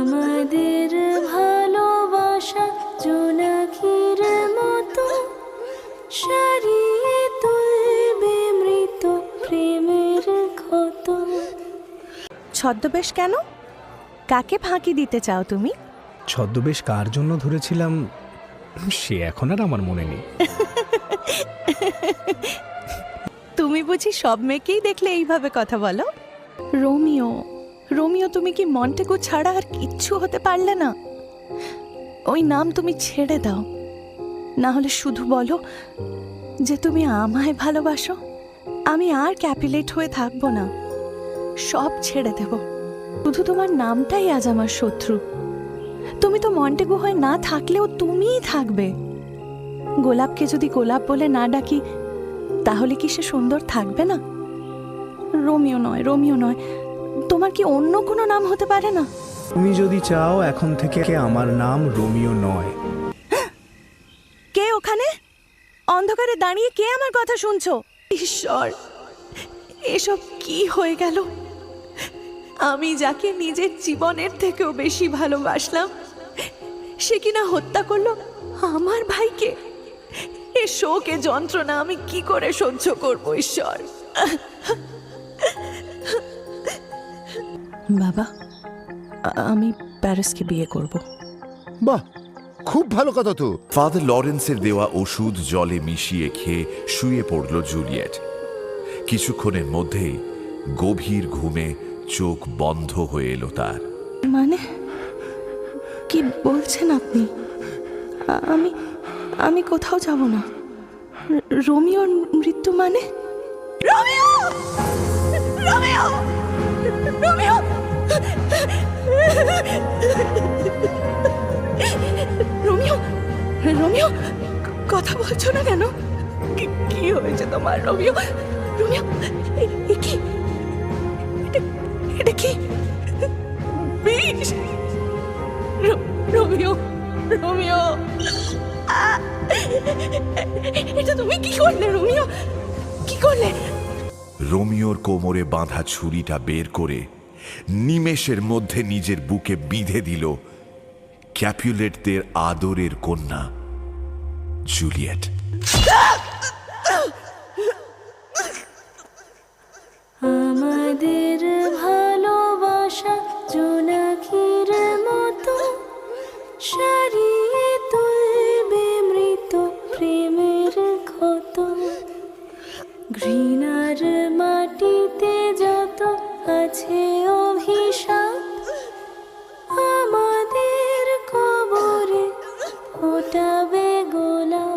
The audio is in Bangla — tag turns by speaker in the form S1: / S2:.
S1: আমাদের ভালোবাসা জোনাকির মতো সারিয়ে তুলবে মৃত প্রেমের ক্ষত।
S2: ছদ্মবেশ কেন? কাকে ফাঁকি দিতে চাও তুমি?
S3: ছদ্মবেশ কার জন্য ধরেছিলাম সে এখন আর আমার মনে নেই।
S2: তুমি বুঝি সব মেয়েকেই দেখলে এইভাবে কথা বলো? রোমিও, রোমিও, তুমি কি মন্টেগু ছাড়া আর কিচ্ছু হতে পারলে না? ওই নাম তুমি ছেড়ে দাও, না হলে শুধু বলো যে তুমি আমায় ভালোবাসো। আমি আর ক্যাপিলেট হয়ে থাকবো না, সব ছেড়ে দেব। শুধু তোমার নামটাই আজ আমার শত্রু। তুমি তো মন্টেগু হয়ে না থাকলেও তুমিই থাকবে। গোলাপকে যদি গোলাপ বলে না ডাকি তাহলে কি সে সুন্দর থাকবে না? রোমিও নয়, রোমিও নয়, তোমার কি অন্য কোনো নাম হতে পারে না?
S3: তুমি যদি চাও এখন থেকে আমার নাম রোমিও নয়।
S2: কে ওখানে অন্ধকারে দাঁড়িয়ে? কে আমার কথা শুনছো? ঈশ্বর, এসব কি হয়ে গেল? আমি যাকে নিজের জীবনের থেকেও বেশি ভালোবাসলাম সে কিনা হত্যা করলো আমার ভাইকে। এ শোকে যন্ত্রণা আমি কি করে সহ্য করবো? ঈশ্বর। বাবা, আমি প্যারিসকে বিয়ে করব।
S4: বাহ, খুব ভালো কথা তো।
S5: ফাদার লরেন্সের দেওয়া ওষুধ জলে মিশিয়ে খেয়ে শুয়ে পড়ল জুলিয়েট। কিছুক্ষণের মধ্যেই গভীর ঘুমে চোখ বন্ধ হয়ে এলো তার।
S2: মানে কি বলছেন আপনি? আমি আমি কোথাও যাব না। রোমিওর মৃত্যু মানে? Romeo! Romeo! Romeo! Romeo! Romeo! কথা বলছো না কেন? কি হয়েছে তোমার রোমিও? রোমিও, এ কি? এটা কি বিষ? রোমিও, রোমিও, এটা তুমি কি করলে? রোমিও, কি করলে?
S5: রোমিওর কোমরে বাঁধা ছুরিটা বের করে নিমেষের মধ্যে নিজের বুকে বিঁধে দিল ক্যাপুলেটদের আদরের কন্যা জুলিয়েট।
S1: আমাদের ভালোবাসা জোনাকির মতো সারিয়ে তুলবে মৃত প্রেমের ক্ষত। ঘৃণার মাটিতে যত আছে অভিশাপ আমাদের কবরে ফোটাবে গোলাপ।